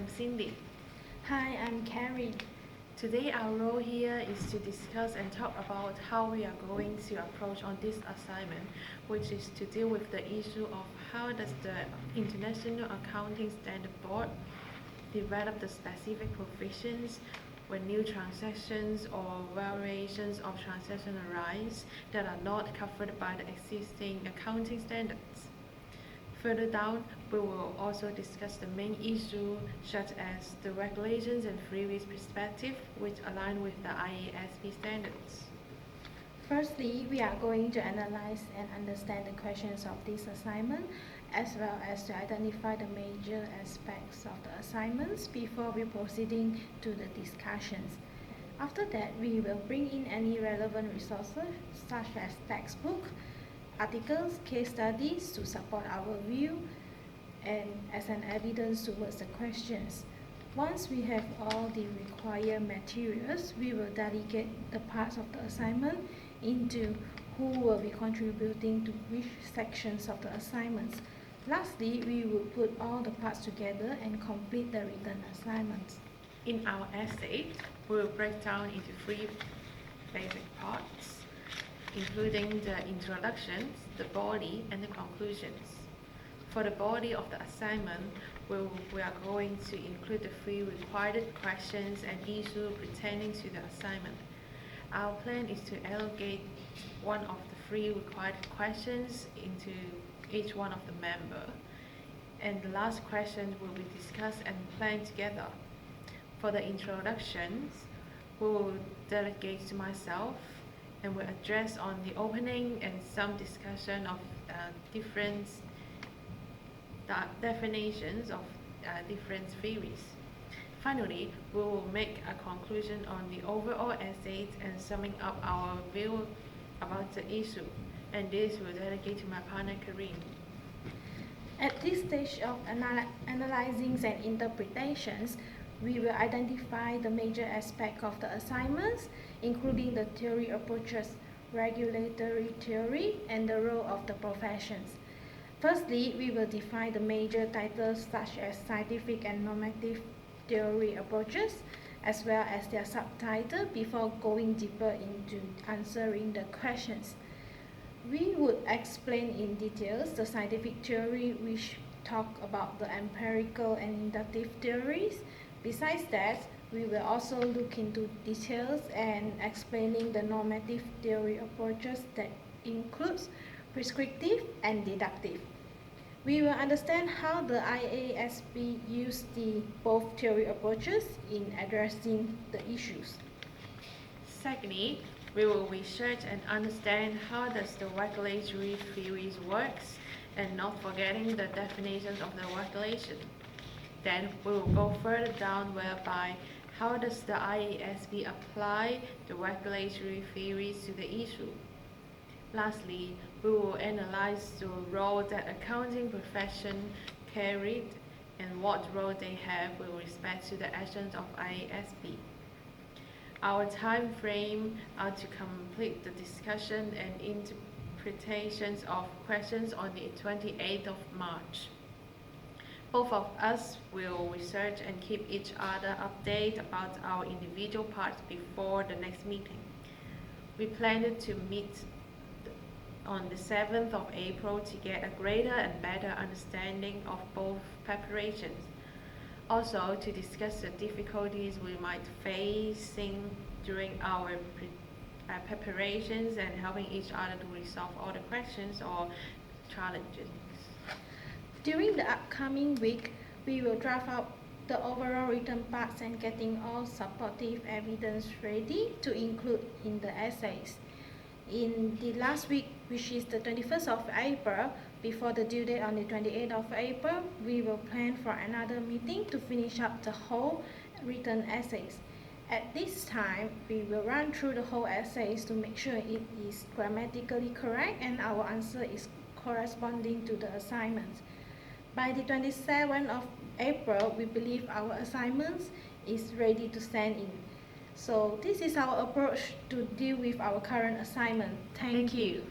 I'm Cindy. Hi, I'm Carrie. Today our role here is to discuss and talk about how we are going to approach on this assignment, which is to deal with the issue of how does the International Accounting Standard Board develop the specific provisions when new transactions or variations of transactions arise that are not covered by the existing accounting standards. Further down, we will also discuss the main issue such as the regulations and freeways perspective which align with the IASB standards. Firstly, we are going to analyze and understand the questions of this assignment as well as to identify the major aspects of the assignments before we proceeding to the discussions. After that, we will bring in any relevant resources such as textbook, articles, case studies to support our view and as an evidence towards the questions. Once we have all the required materials, we will delegate the parts of the assignment into who will be contributing to which sections of the assignments. Lastly, we will put all the parts together and complete the written assignments. In our essay, we will break down into three basic parts, including the introductions, the body, and the conclusions. For the body of the assignment, we are going to include the three required questions and issues pertaining to the assignment. Our plan is to allocate one of the three required questions into each one of the members, and the last question will be discussed and planned together. For the introductions, we will delegate to myself and will address on the opening and some discussion of different definitions of different theories. Finally, we will make a conclusion on the overall essay and summing up our view about the issue, and this will delegate to my partner Kareem. At this stage of analyzing and interpretations, we will identify the major aspects of the assignments, including the theory approaches, regulatory theory, and the role of the professions. Firstly, we will define the major titles such as scientific and normative theory approaches, as well as their subtitle before going deeper into answering the questions. We would explain in details the scientific theory which talk about the empirical and inductive theories. Besides that, we will also look into details and explaining the normative theory approaches that includes prescriptive and deductive. We will understand how the IASB used the both theory approaches in addressing the issues. Secondly, we will research and understand how does the regulatory theories works and not forgetting the definitions of the regulation. Then we will go further down whereby how does the IASB apply the regulatory theories to the issue. Lastly, we will analyze the role that accounting profession carried and what role they have with respect to the actions of IASB. Our time frame are to complete the discussion and interpretations of questions on the 28th of March. Both of us will research and keep each other updated about our individual parts before the next meeting. We planned to meet on the 7th of April to get a greater and better understanding of both preparations. Also to discuss the difficulties we might facing during our preparations and helping each other to resolve all the questions or challenges. During the upcoming week, we will draft out the overall written parts and getting all supportive evidence ready to include in the essays. In the last week, which is the 21st of April, before the due date on the 28th of April, we will plan for another meeting to finish up the whole written essays. At this time, we will run through the whole essays to make sure it is grammatically correct and our answer is corresponding to the assignments. By the 27th of April, we believe our assignments is ready to send in. So this is our approach to deal with our current assignment. Thank you.